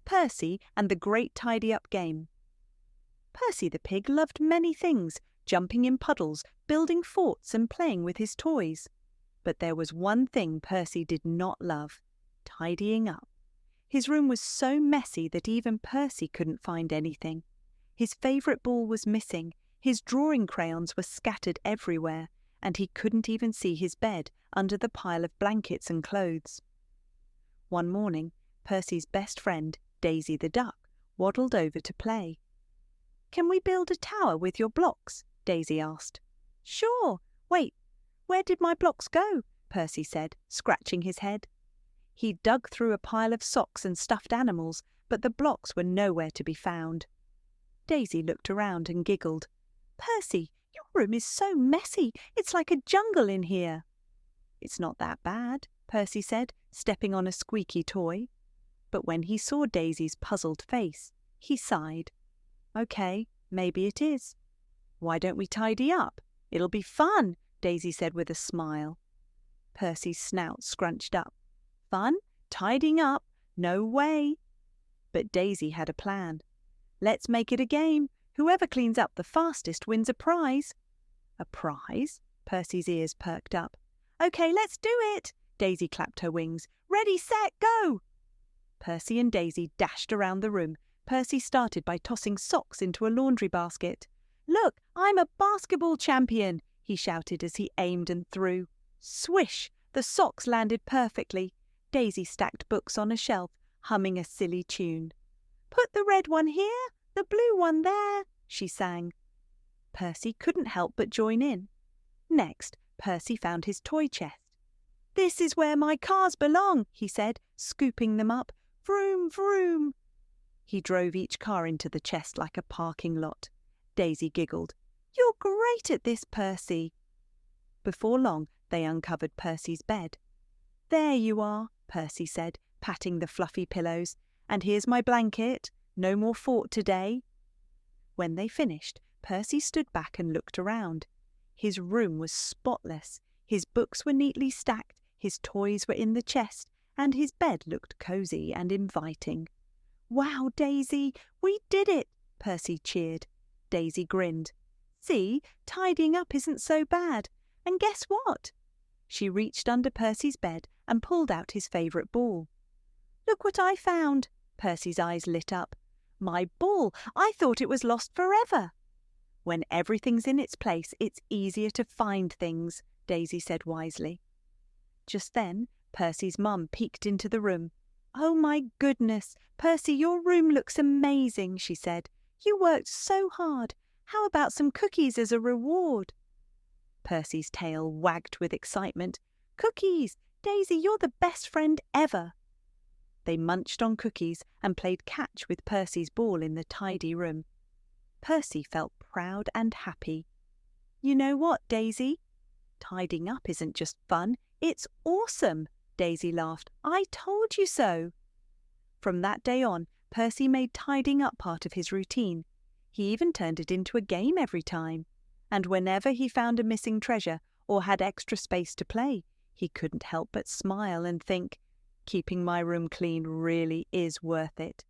Percy and the Great Tidy-Up Game. Percy the Pig loved many things, jumping in puddles, building forts and playing with his toys. But there was one thing Percy did not love: tidying up. His room was so messy that even Percy couldn't find anything. His favourite ball was missing, his drawing crayons were scattered everywhere, and he couldn't even see his bed under the pile of blankets and clothes. One morning, Percy's best friend, Daisy the duck, waddled over to play. "Can we build a tower with your blocks?" Daisy asked. "Sure. Wait, where did my blocks go?" Percy said, scratching his head. He dug through a pile of socks and stuffed animals, but the blocks were nowhere to be found. Daisy looked around and giggled. "Percy, your room is so messy. It's like a jungle in here." "It's not that bad," Percy said, stepping on a squeaky toy. But when he saw Daisy's puzzled face, he sighed. "Okay, maybe it is." "Why don't we tidy up? It'll be fun," Daisy said with a smile. Percy's snout scrunched up. "Fun? Tidying up? No way." But Daisy had a plan. "Let's make it a game. Whoever cleans up the fastest wins a prize." "A prize?" Percy's ears perked up. "Okay, let's do it." Daisy clapped her wings. "Ready, set, go!" Percy and Daisy dashed around the room. Percy started by tossing socks into a laundry basket. "Look, I'm a basketball champion," he shouted as he aimed and threw. Swish! The socks landed perfectly. Daisy stacked books on a shelf, humming a silly tune. "Put the red one here, the blue one there," she sang. Percy couldn't help but join in. Next, Percy found his toy chest. "This is where my cars belong," he said, scooping them up. "Vroom, vroom." He drove each car into the chest like a parking lot. Daisy giggled. "You're great at this, Percy." Before long, they uncovered Percy's bed. "There you are," Percy said, patting the fluffy pillows. "And here's my blanket. No more fort today." When they finished, Percy stood back and looked around. His room was spotless. His books were neatly stacked, his toys were in the chest, and his bed looked cosy and inviting. "Wow, Daisy, we did it!" Percy cheered. Daisy grinned. "See, tidying up isn't so bad. And guess what?" She reached under Percy's bed and pulled out his favourite ball. "Look what I found!" Percy's eyes lit up. "My ball! I thought it was lost forever." "When everything's in its place, it's easier to find things," Daisy said wisely. Just then, Percy's mum peeked into the room. "Oh my goodness, Percy, your room looks amazing," she said. "You worked so hard. How about some cookies as a reward?" Percy's tail wagged with excitement. "Cookies! Daisy, you're the best friend ever." They munched on cookies and played catch with Percy's ball in the tidy room. Percy felt proud and happy. "You know what, Daisy? Tidying up isn't just fun, it's awesome," Daisy laughed. "I told you so." From that day on, Percy made tidying up part of his routine. He even turned it into a game every time. And whenever he found a missing treasure or had extra space to play, he couldn't help but smile and think, "Keeping my room clean really is worth it."